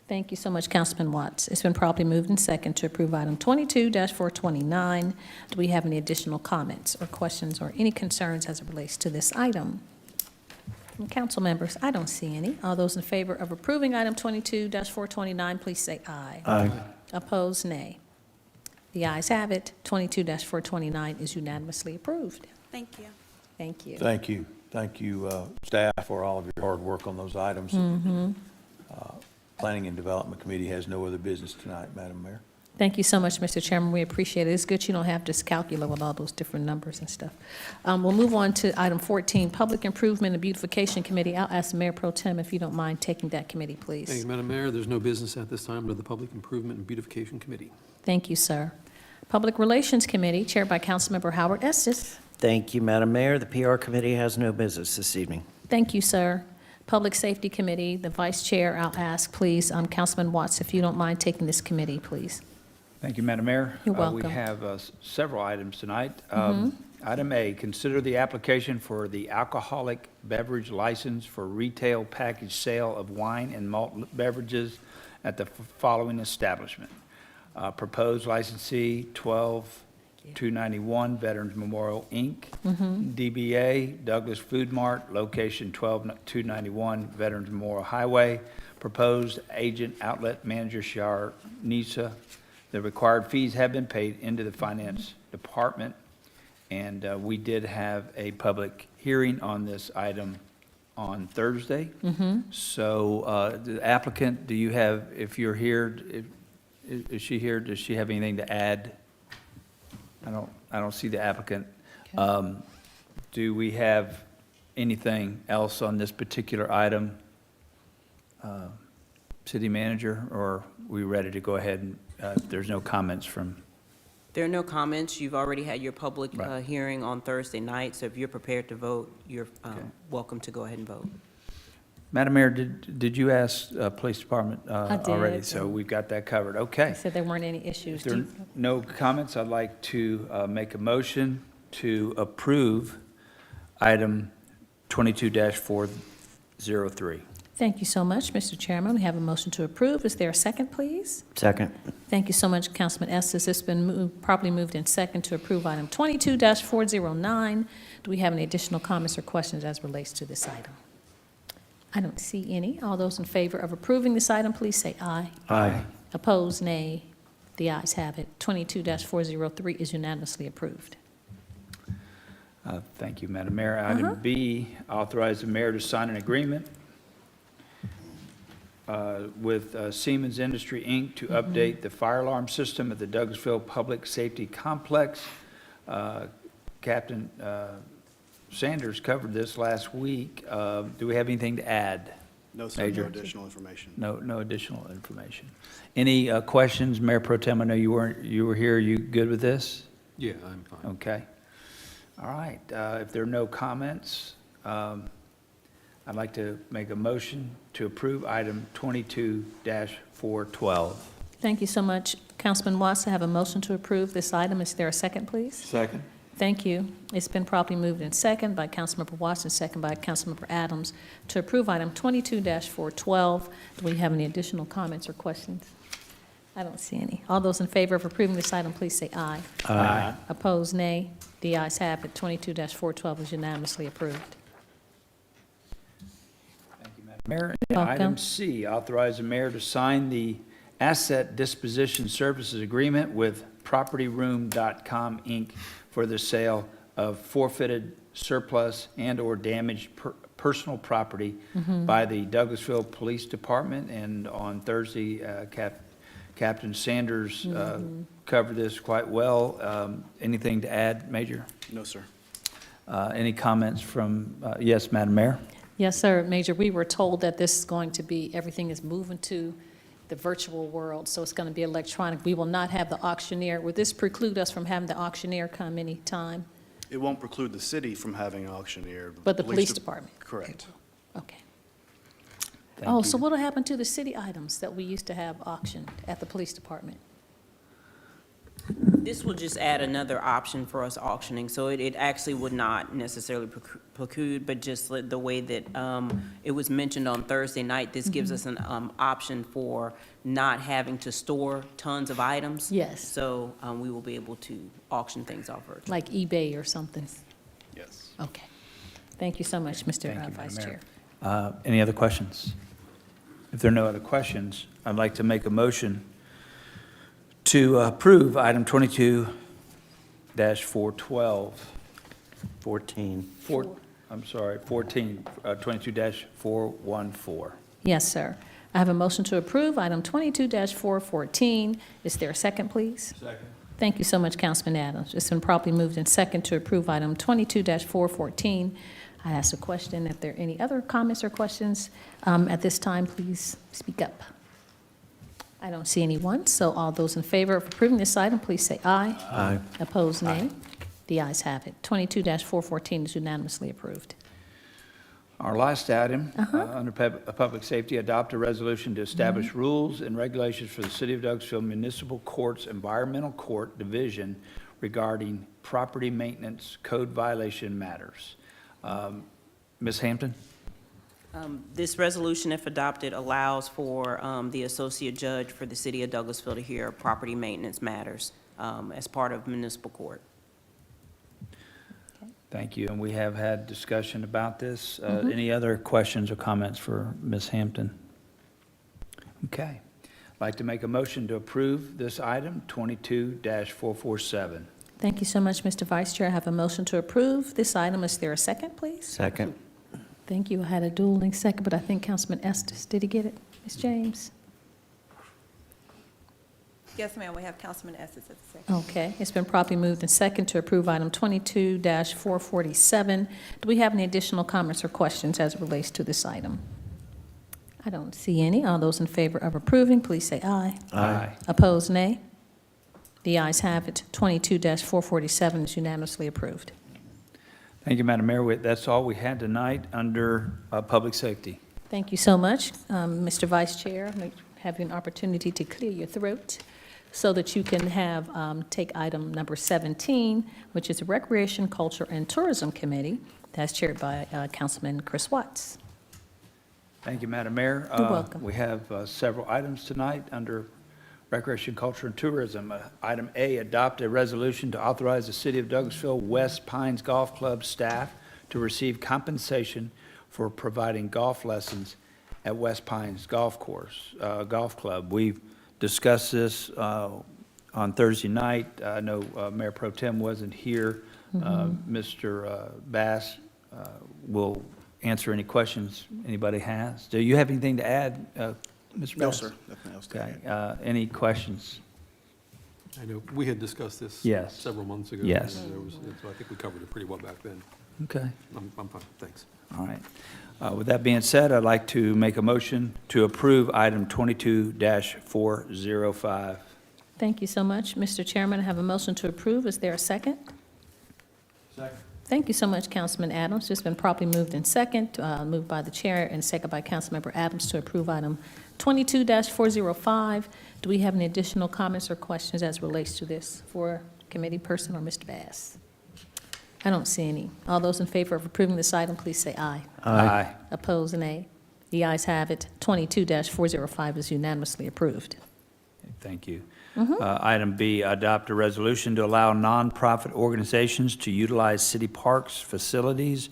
Thank you so much, Councilman Watts. It's been properly moved in second to approve item 22-429. Do we have any additional comments or questions or any concerns as it relates to this item? From council members, I don't see any. All those in favor of approving item 22-429, please say aye. Aye. Opposed, nay. The ayes have it. 22-429 is unanimously approved. Thank you. Thank you. Thank you. Thank you, staff, for all of your hard work on those items. Planning and Development Committee has no other business tonight, Madam Mayor. Thank you so much, Mr. Chairman. We appreciate it. It's good you don't have to calculate with all those different numbers and stuff. We'll move on to item 14, Public Improvement and Beautification Committee. I'll ask Mayor Pro Tem if you don't mind taking that committee, please. Thank you, Madam Mayor. There's no business at this time to the Public Improvement and Beautification Committee. Thank you, sir. Public Relations Committee, chaired by Councilmember Howard Estes. Thank you, Madam Mayor. The PR Committee has no business this evening. Thank you, sir. Public Safety Committee, the Vice Chair, I'll ask, please, Councilman Watts, if you don't mind taking this committee, please. Thank you, Madam Mayor. You're We welcome. have several items tonight. Item A, consider the application for the alcoholic beverage license for retail package sale of wine and malt beverages at the following establishment. Proposed licensee, 12291 Veterans Memorial, Inc. DBA Douglas Food Mart, location 12291 Veterans Memorial Highway. Proposed agent outlet manager Shar Nisa. The required fees have been paid into the finance department, and we did have a public hearing on this item on Thursday. So the applicant, do you have, if you're here, is she here? Does she have anything to add? I don't see the applicant. Do we have anything else on this particular item? City manager, or are we ready to go ahead and, if there's no comments from? There are no comments. You've already had your public Right. hearing on Thursday night, so if you're prepared to vote, you're Okay. welcome to go ahead and vote. Madam Mayor, did you ask Police Department I did, already? So we've got that covered. Okay. I said there weren't any issues. If there are no comments, I'd like to make a motion to approve item 22-403. Thank you so much, Mr. Chairman. We have a motion to approve. Is there a second, please? Second. Thank you so much, Councilman Estes. It's been properly moved in second to approve item 22-409. Do we have any additional comments or questions as relates to this item? I don't see any. All those in favor of approving this item, please say aye. Aye. Opposed, nay. The ayes have it. 22-403 is unanimously approved. Thank you, Madam Mayor. Item B, authorize the mayor to sign an agreement with Siemens Industry, Inc. to update the fire alarm system at the Douglasville Public Safety Complex. Captain Sanders covered this last week. Do we have anything to add? No, sir, Major? no additional information. No additional information. Any questions? Mayor Pro Tem, I know you were here. You good with this? Yeah, I'm fine. Okay. All right. If there are no comments, I'd like to make a motion to approve item 22-412. Thank you so much, Councilman Watts. I have a motion to approve this item. Is there a second, please? Second. Thank you. It's been properly moved in second by Councilmember Watson, second by Councilmember Adams, to approve item 22-412. Do we have any additional comments or questions? I don't see any. All those in favor of approving this item, please say aye. Aye. Opposed, nay. The ayes have it. 22-412 is unanimously approved. Thank you, Madam Mayor. Welcome. Item C, authorize the mayor to sign the asset disposition services agreement with PropertyRoom.com, Inc. for the sale of forfeited, surplus, and/or damaged personal property by the Douglasville Police Department. And on Thursday, Captain Sanders covered this quite well. Anything to add, Major? No, sir. Any comments from, yes, Madam Mayor? Yes, sir, Major. We were told that this is going to be, everything is moving to the virtual world, so it's going to be electronic. We will not have the auctioneer. Would this preclude us from having the auctioneer come anytime? It won't preclude the city from having an auctioneer. But the police department? Correct. Okay. Thank Oh, you. so what'll happen to the city items that we used to have auctioned at the police department? This will just add another option for us auctioning, so it actually would not necessarily preclude, but just the way that it was mentioned on Thursday night, this gives us an option for not having to store tons of items. Yes. So we will be able to auction things off virtually. Like eBay or something? Yes. Okay. Thank you so much, Mr. Thank you, Vice Madam Chair. Mayor. Any other questions? If there are no other questions, I'd like to make a motion to approve item 22-412. 14. 22-414. Yes, sir. I have a motion to approve item 22-414. Is there a second, please? Second. Thank you so much, Councilman Adams. It's been properly moved in second to approve item 22-414. I asked a question. If there are any other comments or questions at this time, please speak up. I don't see anyone, so all those in favor of approving this item, please say aye. Aye. Opposed, nay. The ayes have it. 22-414 is unanimously approved. Our last item, under public safety, adopt a resolution to establish rules and regulations for the City of Douglasville Municipal Court's Environmental Court Division regarding property maintenance code violation matters. Ms. Hampton? This resolution, if adopted, allows for the associate judge for the city of Douglasville to hear property maintenance matters as part of municipal court. Thank you, and we have had discussion about this. Any other questions or comments for Ms. Hampton? Okay. I'd like to make a motion to approve this item, 22-447. Thank you so much, Mr. Vice Chair. I have a motion to approve this item. Is there a second, please? Second. Thank you. I had a dueling second, but I think Councilman Estes, did he get it? Ms. James? Yes, ma'am, we have Councilman Estes at the second. Okay, it's been properly moved and second to approve item 22-447. Do we have any additional comments or questions as it relates to this item? I don't see any. All those in favor of approving, please say aye. Aye. Opposed, nay. The ayes have it. 22-447 is unanimously approved. Thank you, Madam Mayor. That's all we had tonight under public safety. Thank you so much. Mr. Vice Chair, I'm going to have you an opportunity to clear your throat so that you can have, take item number 17, which is the Recreation, Culture, and Tourism Committee. That's chaired by Councilman Chris Watts. Thank you, Madam Mayor. You're welcome. We have several items tonight under Recreation, Culture, and Tourism. Item A, adopt a resolution to authorize the City of Douglasville West Pines Golf Club staff to receive compensation for providing golf lessons at West Pines Golf Club. We've discussed this on Thursday night. I know Mayor Pro Tem wasn't here. Mr. Bass will answer any questions anybody has. Do you have anything to add, Mr. Bass? No, sir. Nothing else to Okay. add. Any questions? I know, we had discussed this Yes. several months ago. Yes. and so I think we covered it pretty well back then. Okay. I'm fine, thanks. All right. With that being said, I'd like to make a motion to approve item 22-405. Thank you so much. Mr. Chairman, I have a motion to approve. Is there a second? Second. Thank you so much, Councilman Adams. It's been properly moved in second, moved by the chair and second by Councilmember Adams to approve item 22-405. Do we have any additional comments or questions as it relates to this for committee person or Mr. Bass? I don't see any. All those in favor of approving this item, please say aye. Aye. Opposed, nay. The ayes have it. 22-405 is unanimously approved. Thank you. Item B, adopt a resolution to allow nonprofit organizations to utilize city parks facilities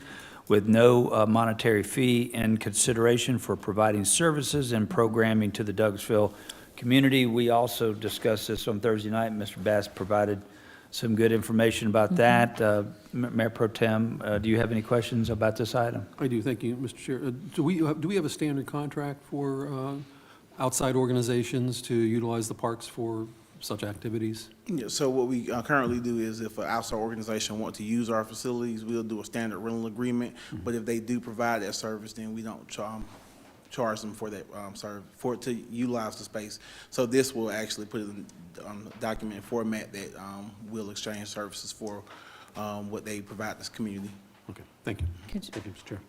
with no monetary fee in consideration for providing services and programming to the Douglasville community. We also discussed this on Thursday night. Mr. Bass provided some good information about that. Mayor Pro Tem, do you have any questions about this item? I do, thank you, Mr. Chair. Do we have a standard contract for outside organizations to utilize the parks for such activities? Yeah, so what we currently do is if an outside organization want to use our facilities, we'll do a standard rental agreement. But if they do provide that service, then we don't charge them for that for it to utilize the space. So this will actually put it in document format that we'll exchange services for what they provide this community. Okay, thank you. Could you- Thank you, Mr. Chair.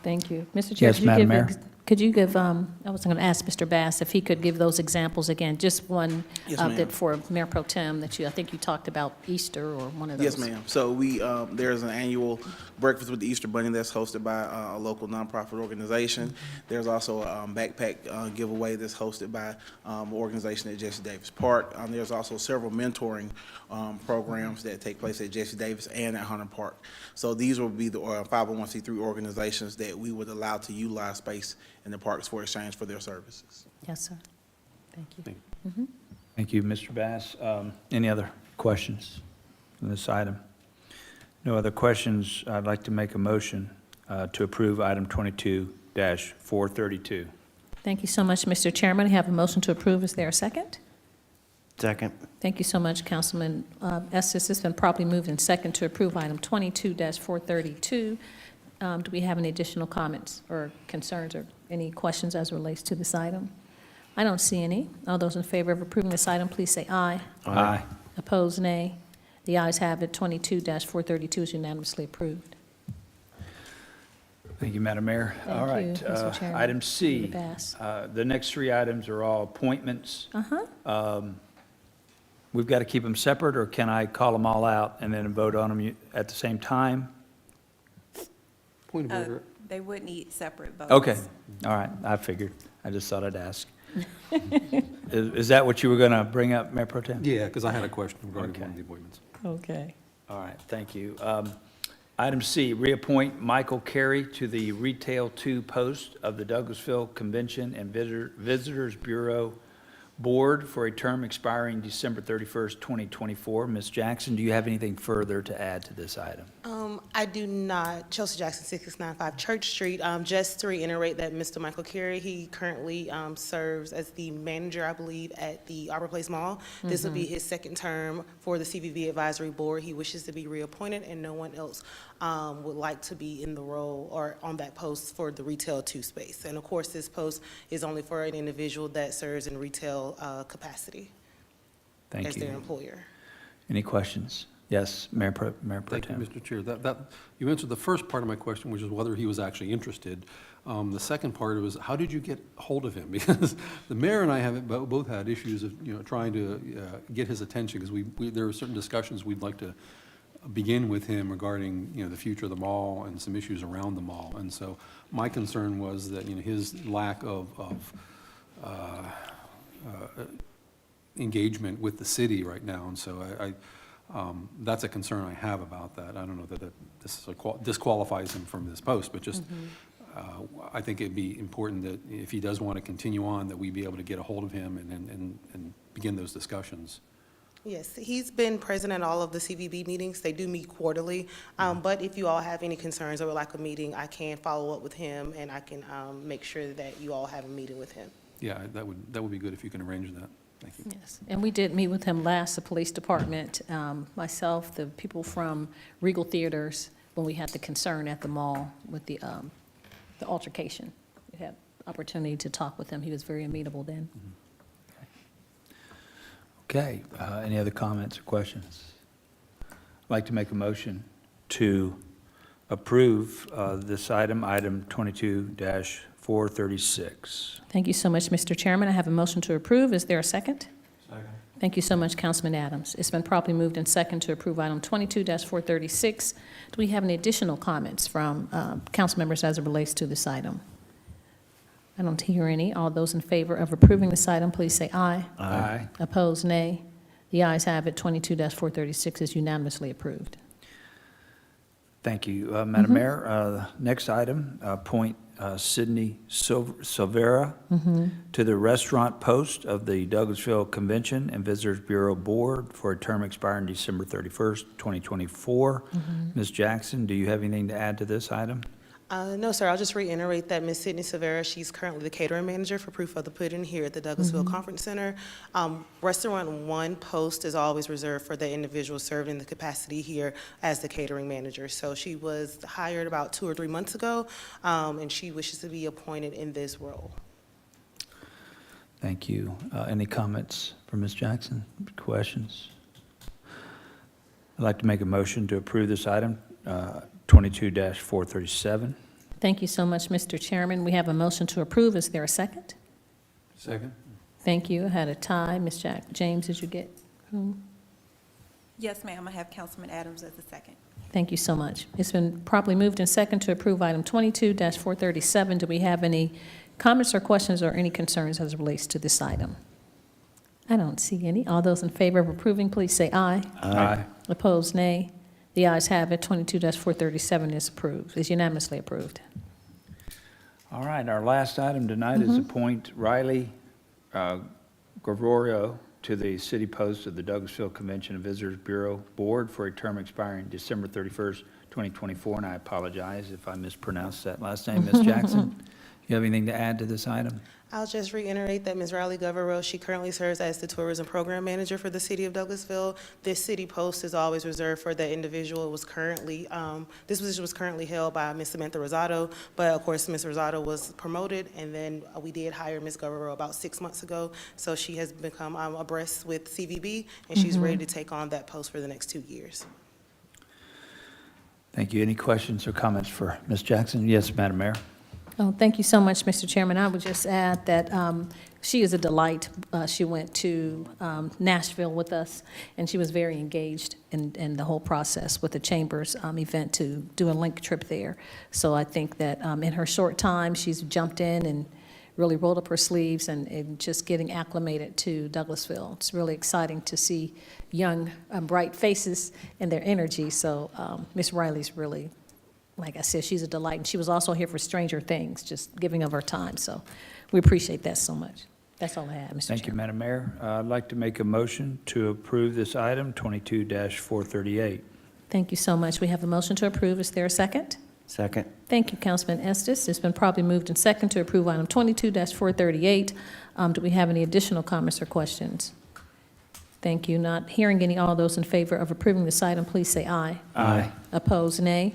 Thank you. Mr. Chair, Yes, Madam Mayor. could you give, I was going to ask Mr. Bass if he could give those examples again, just one Yes, ma'am. that for Mayor Pro Tem that I think you talked about Easter or one of those. Yes, ma'am. So we, there's an annual breakfast with the Easter Bunny that's hosted by a local nonprofit organization. There's also a backpack giveaway that's hosted by an organization at Jesse Davis Park. There's also several mentoring programs that take place at Jesse Davis and at Hunter Park. So these will be the 501c3 organizations that we would allow to utilize space in the parks for exchange for their services. Yes, sir. Thank you. Thank Thank you, Mr. Bass. Any other questions on this item? No other questions. I'd like to make a motion to approve item 22-432. Thank you so much, Mr. Chairman. I have a motion to approve. Is there a second? Second. Thank you so much, Councilman Estes. It's been properly moved in second to approve item 22-432. Do we have any additional comments or concerns or any questions as it relates to this item? I don't see any. All those in favor of approving this item, please say aye. Aye. Opposed, nay. The ayes have it. 22-432 is unanimously approved. Thank you, Madam Mayor. Thank All you, right. Mr. Chairman. Item C. Move to pass. The next three items are all appointments. We've got to keep them separate, or can I call them all out and then vote on them at the same time? Point of order. They would need separate votes. Okay, all right, I figured. I just thought I'd ask. Is that what you were going to bring up, Mayor Pro Tem? Yeah, because I had a question regarding Okay. one of the appointments. Okay. All right, thank you. Item C, reappoint Michael Carey to the Retail 2 post of the Douglasville Convention and Visitors Bureau Board for a term expiring December 31st, 2024. Ms. Jackson, do you have anything further to add to this item? I do not. Chelsea Jackson, 6695 Church Street. Just to reiterate that Mr. Michael Carey, he currently serves as the manager, I believe, at the Arbor Place Mall. This will be his second term for the CVB Advisory Board. He wishes to be reappointed, and no one else would like to be in the role or on that post for the Retail 2 space. And of course, this post is only for an individual that serves in retail capacity Thank as their you. employer. Any questions? Yes, Mayor Pro Thank you, Tem. Mr. Chair. You answered the first part of my question, which is whether he was actually interested. The second part was, how did you get hold of him? Because the mayor and I have both had issues of, trying to get his attention, because there are certain discussions we'd like to begin with him regarding, the future of the mall and some issues around the mall. And so my concern was that, his lack of engagement with the city right now. And so that's a concern I have about that. I don't know that this disqualifies him from this post, but just, I think it'd be important that if he does want to continue on, that we be able to get a hold of him and begin those discussions. Yes, he's been present at all of the CVB meetings. They do meet quarterly. But if you all have any concerns or would like a meeting, I can follow up with him, and I can make sure that you all have a meeting with him. Yeah, that would be good if you can arrange that. Thank you. Yes, and we did meet with him last, the police department, myself, the people from Regal Theaters, when we had the concern at the mall with the altercation. We had opportunity to talk with him. He was very amenable then. Okay, any other comments or questions? I'd like to make a motion to approve this item, item 22-436. Thank you so much, Mr. Chairman. I have a motion to approve. Is there a second? Second. Thank you so much, Councilman Adams. It's been properly moved and second to approve item 22-436. Do we have any additional comments from council members as it relates to this item? I don't hear any. All those in favor of approving this item, please say aye. Aye. Opposed, nay. The ayes have it. 22-436 is unanimously approved. Thank you, Madam Mayor. Next item, appoint Sydney Silvera to the restaurant post of the Douglasville Convention and Visitors Bureau Board for a term expiring December 31st, 2024. Ms. Jackson, do you have anything to add to this item? No, sir. I'll just reiterate that Ms. Sydney Silvera, she's currently the catering manager for Proof of the Pudding here at the Douglasville Conference Center. Restaurant 1 post is always reserved for the individual serving in the capacity here as the catering manager. So she was hired about 2 or 3 months ago, and she wishes to be appointed in this role. Thank you. Any comments from Ms. Jackson? Questions? I'd like to make a motion to approve this item, 22-437. Thank you so much, Mr. Chairman. We have a motion to approve. Is there a second? Second? Thank you. I had a tie. Ms. James, did you get whom? Yes, ma'am. I have Councilman Adams as the second. Thank you so much. It's been properly moved and second to approve item 22-437. Do we have any comments or questions or any concerns as it relates to this item? I don't see any. All those in favor of approving, please say aye. Aye. Opposed, nay. The ayes have it. 22-437 is approved, is unanimously approved. All right, our last item tonight is appoint Riley Gregorio to the city post of the Douglasville Convention and Visitors Bureau Board for a term expiring December 31st, 2024, and I apologize if I mispronounced that last name. Ms. Jackson, you have anything to add to this item? I'll just reiterate that Ms. Riley Govero, she currently serves as the tourism program manager for the city of Douglasville. This city post is always reserved for the individual. It was currently, this position was currently held by Ms. Samantha Rosado, but of course, Ms. Rosado was promoted, and then we did hire Ms. Govero about 6 months ago. So she has become abreast with CVB, and she's ready to take on that post for the next 2 years. Thank you. Any questions or comments for Ms. Jackson? Yes, Madam Mayor. Oh, thank you so much, Mr. Chairman. I would just add that she is a delight. She went to Nashville with us, and she was very engaged in the whole process with the Chamber's event to do a link trip there. So I think that in her short time, she's jumped in and really rolled up her sleeves and just getting acclimated to Douglasville. It's really exciting to see young, bright faces and their energy. So Ms. Riley's really, like I said, she's a delight. And she was also here for Stranger Things, just giving of her time. So we appreciate that so much. That's all I have, Mr. Chairman. Thank you, Madam Mayor. I'd like to make a motion to approve this item, 22-438. Thank you so much. We have a motion to approve. Is there a second? Second. Thank you, Councilman Estes. It's been probably moved and second to approve item 22-438. Do we have any additional comments or questions? Thank you. Not hearing any. All those in favor of approving this item, please say aye. Aye. Opposed, nay.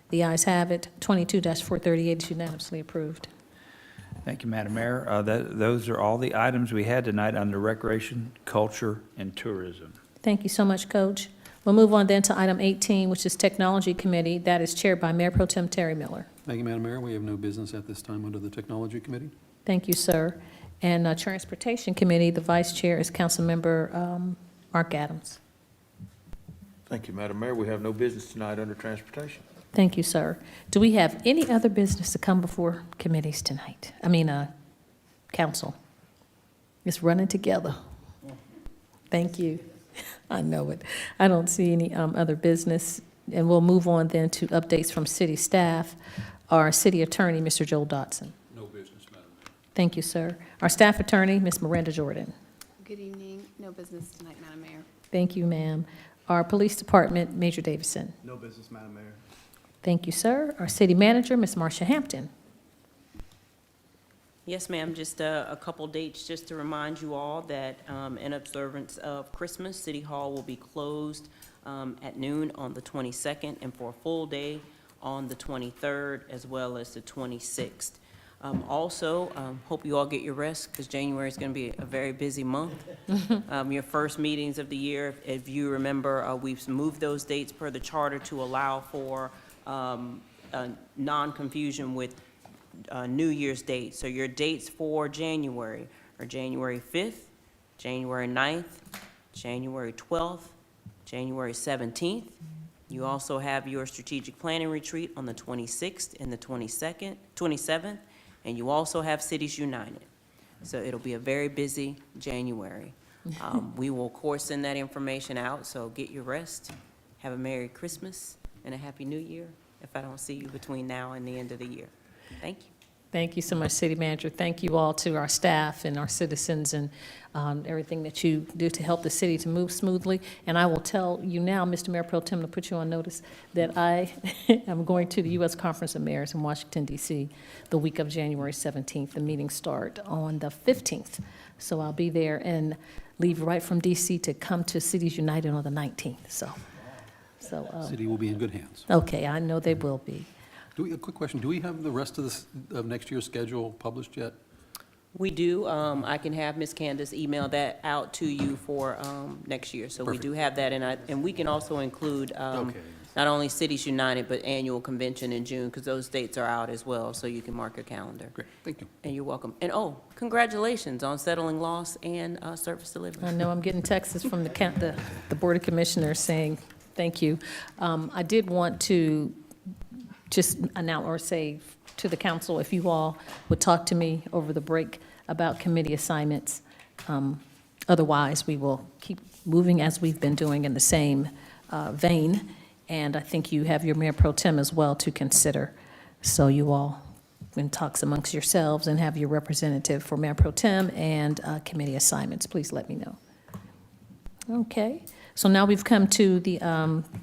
The ayes have it. 22-438 is unanimously approved. Thank you, Madam Mayor. Those are all the items we had tonight under Recreation, Culture, and Tourism. Thank you so much, Coach. We'll move on then to item 18, which is Technology Committee. That is chaired by Mayor Pro Tem Terry Miller. Thank you, Madam Mayor. We have no business at this time under the Technology Committee. Thank you, sir. And Transportation Committee, the Vice Chair is Councilmember Mark Adams. Thank you, Madam Mayor. We have no business tonight under transportation. Thank you, sir. Do we have any other business to come before committees tonight? Council. It's running together. Thank you. I know it. I don't see any other business. And we'll move on then to updates from city staff. Our city attorney, Mr. Joel Dotson. No business, Madam Mayor. Thank you, sir. Our staff attorney, Ms. Miranda Jordan. Good evening. No business tonight, Madam Mayor. Thank you, ma'am. Our police department, Major Davison. No business, Madam Mayor. Thank you, sir. Our city manager, Ms. Marcia Hampton. Yes, ma'am, just a couple dates just to remind you all that in observance of Christmas, City Hall will be closed at noon on the 22nd and for a full day on the 23rd as well as the 26th. Also, hope you all get your rest because January is going to be a very busy month. Your first meetings of the year, if you remember, we've moved those dates per the charter to allow for non-confusion with New Year's dates. So your dates for January are January 5th, January 9th, January 12th, January 17th. You also have your strategic planning retreat on the 26th and the 27th, and you also have Cities United. So it'll be a very busy January. We will, of course, send that information out, so get your rest. Have a Merry Christmas and a Happy New Year if I don't see you between now and the end of the year. Thank you. Thank you so much, City Manager. Thank you all to our staff and our citizens and everything that you do to help the city to move smoothly. And I will tell you now, Mr. Mayor Pro Tem, to put you on notice, that I am going to the U.S. Conference of Mayors in Washington, D.C. the week of January 17th. The meetings start on the 15th. So I'll be there and leave right from D.C. to come to Cities United on the 19th. So City will be in good hands. okay, I know they will be. A quick question. Do we have the rest of next year's schedule published yet? We do. I can have Ms. Candace email that out to you for next year. So we do have that, and we can also include not only Cities United, but annual convention in June, because those dates are out as well, so you can mark your calendar. Great, thank you. And you're welcome. And congratulations on settling loss and service delivery. I know I'm getting texts from the Board of Commissioners saying thank you. I did want to just announce or say to the council, if you all would talk to me over the break about committee assignments. Otherwise, we will keep moving as we've been doing in the same vein. And I think you have your Mayor Pro Tem as well to consider. So you all can talk amongst yourselves and have your representative for Mayor Pro Tem and committee assignments. Please let me know. Okay. So now we've come to the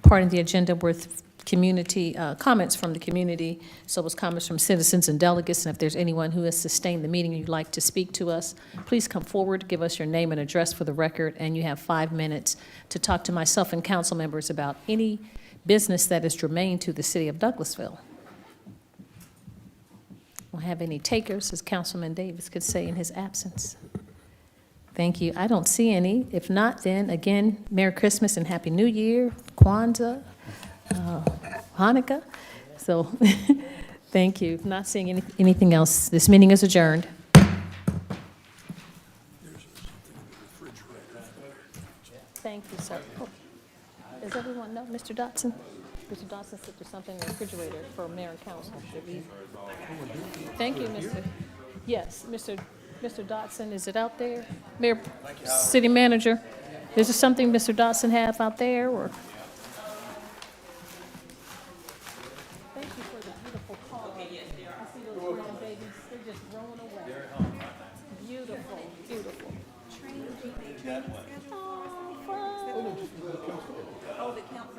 part of the agenda with community comments from the community. So it's comments from citizens and delegates. And if there's anyone who has sustained the meeting and you'd like to speak to us, please come forward, give us your name and address for the record, and you have 5 minutes to talk to myself and council members about any business that is germane to the city of Douglasville. Don't have any takers, as Councilman Davis could say in his absence. Thank you. I don't see any. If not, then again, Merry Christmas and Happy New Year, Kwanzaa, Hanukkah. So, thank you. Not seeing anything else. This meeting is adjourned. Thank you, sir. Oh, does everyone know, Mr. Dotson? Mr. Dotson said there's something in the refrigerator for mayor and council. Should we- Thank you, Mr. Yes, Mr. Dotson, is it out there? Mayor, city manager, is there something Mr. Dotson have out there, or? Thank you for the beautiful car. I see those grandbabies, they're just growing away. Beautiful, beautiful. Oh.